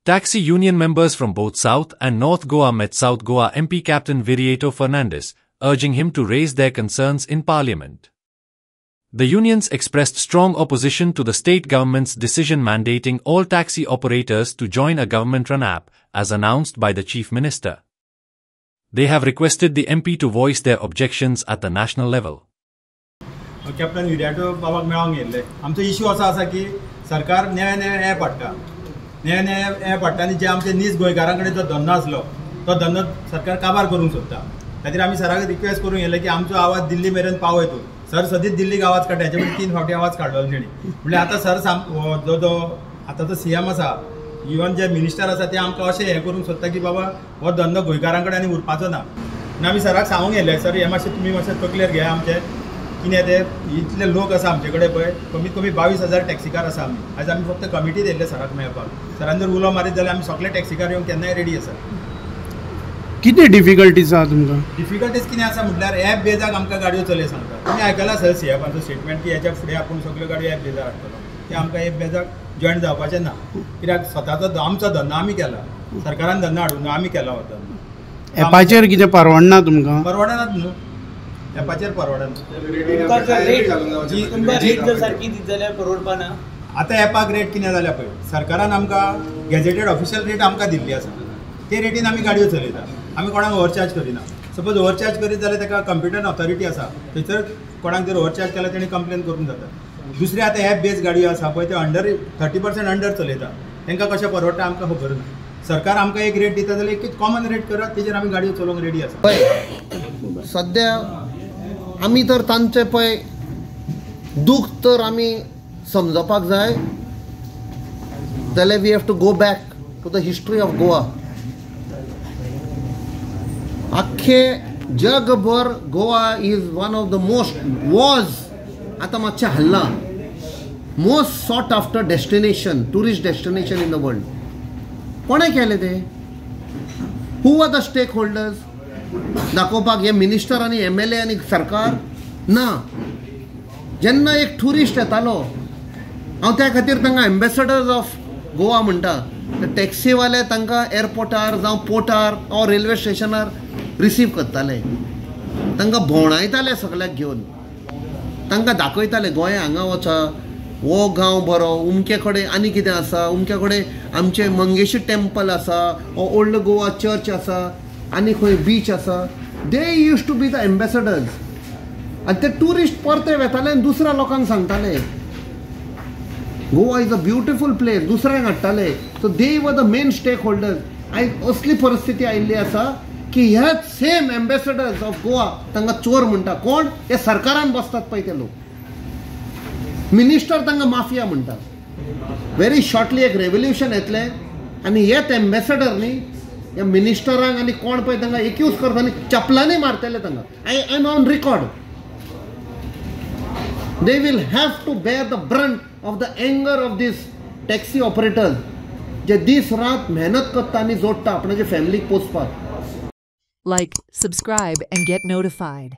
Taxi union members from both South and North Goa met South Goa MP Captain Viriato Fernandes, urging him to raise their concerns in Parliament. The unions expressed strong opposition to the state government's decision mandating all taxi operators to join a government-run app, as announced by the Chief Minister. They have requested the MP to voice their objections at the national level. Captain विराटो बाबाक मेळोंक येयल्ले. आमचो issue असो आसा की सरकार नवे नवे ॲप हाडटा. नवे नवे ॲप हाडटा आनी जे आमचे नीज गोंयकारां कडेन जो धंदो आसलो तो धंदो सरकार काबार करूंक सोदता. खातीर आमी सराक रिक्वेस्ट करूंक येयले की आमचो आवाज दिल्ली मेरेन पावय तूं. सर सदींच दिल्लीक आवाज काडटा. हेचे पयलीं 3 फावटी आवाज काडलो तेणी. म्हणजे आतां सर जो आतां तो CM आसा, इवन जे मिनिस्टर आसा ते आमकां अशें हें करूंक सोदता की बाबा हो धंदो गोंयकारां कडेन आनी उरपाचो ना. आनी आमी सराक सांगूंक येयले, सर हे मातशें तुमी मातशें तकलेर घेया आमचे, कित्याक ते इतले लोक आसा आमचे कडेन पळय, कमीत कमी 22,000 टॅक्सीकार आसा आमी. आयज आमी फक्त कमिटी दिल्ले सराक मेळपाक. सरान जर उलो मारीत जाल्यार आमी सगळे टॅक्सीकार येवंक केन्नाय रेडी आसा. किती डिफिकल्टीज आहा तुमकां? डिफिकल्टीज कितें आसा म्हटल्यार ॲप बेजाक आमकां गाडयो चलय सांगता. तुमी आयकलां सर CFाचो स्टेटमेंट की हेच्या फुडें आपूण सगळ्यो गाडयो ॲप बेजार हाडटलो. ते आमकां ॲप बेजाक जॉयन जावपाचें ना. कित्याक स्वताचो आमचो धंदो आमी केला, सरकारान धंदो हाडून ना, आमी केला हो धंदो. ॲपाचेर कितें परवडना तुमकां? परवडनात न्हू, ॲपाचेर परवडना. आतां ॲपाक रेट कितें जाल्या पळय, सरकारान आमकां गॅजेटेड ऑफिशियल रेट आमकां दिल्ली आसा. ते रेटीन आमी गाडयो चलयता. आमी कोणाक ओवरचार्ज करिना. सपोज ओवरचार्ज करीत जाल्यार ताका कंप्युटर ऑथॉरिटी आसा, थंयसर कोणाक जर ओवरचार्ज केला तेणी कंप्लेन करूंक जाता. दुसरे आतां ॲप बेज गाडयो आसा पळय ते 30% अंडर चलयता. तांकां कशें परवडटा आमकां खबर ना. सरकार आमकां एक रेट दिता जाल्यार एक कॉमन रेट करात, तेजेर आमी गाडयो चलोवंक रेडी आसा. सद्या आमी तर तांचे पळय दूख तर आमी समजपाक जाय जाल्यार we have to go back to the history of Goa. आख्खे जगभर Goa is one of the most was आतां मातशें हल्ला most sought after destination, tourist destination in the world. कोणें केलें तें? Who are the stakeholders? दाखोवपाक हे मिनिस्टर आनी MLA आनी सरकार ना. जेन्ना एक ट्युरिस्ट येतालो हांव त्या खातीर तांकां एम्बेसडर्स ऑफ गोवा म्हणटा. ते टॅक्सीवाले तांकां एअरपोर्टार जावं पोर्टार वा रेल्वे स्टेशनार रिसीव करताले, तांकां भोंवडायताले सगळ्याक घेवन, तांकां दाखयताले गोंय हांगा वचा, हो गांव बरो, उमके कडेन आनी कितें आसा, उमके कडेन आमचें मंगेशी टेंपल आसा, ओल्ड गोवा चर्च आसा, आनी खंय बीच आसा. They used to be the ambassadors. आनी ते ट्युरिस्ट परते वेताले आनी दुसऱ्या लोकांक सांगताले Goa is a beautiful place, दुसऱ्यांक हाडटाले. So they were the main stake holders. आयज असली परिस्थिती आयिल्ली आसा की ह्याच सेम एम्बेसडर्स ऑफ गोवा तांकां चोर म्हणटा. कोण? हे सरकारान बसतात पळय ते लोक. मिनिस्टर तांकां माफिया म्हणटा. व्हेरी शॉर्टली एक रेव्होल्युशन येतलें आनी हेच एम्बेसडर न्ही ह्या मिनिस्टरांक आनी कोण पळय तांकां एक्यूज करता आनी चपलांनी मारतले तांकां. I am on record. They will have to bear the brunt of the anger of these taxi operators जे दीस रात मेहनत करता आनी जोडटा आपणाच्या फॅमिलीक पोसपाक. Like, subscribe and get notified.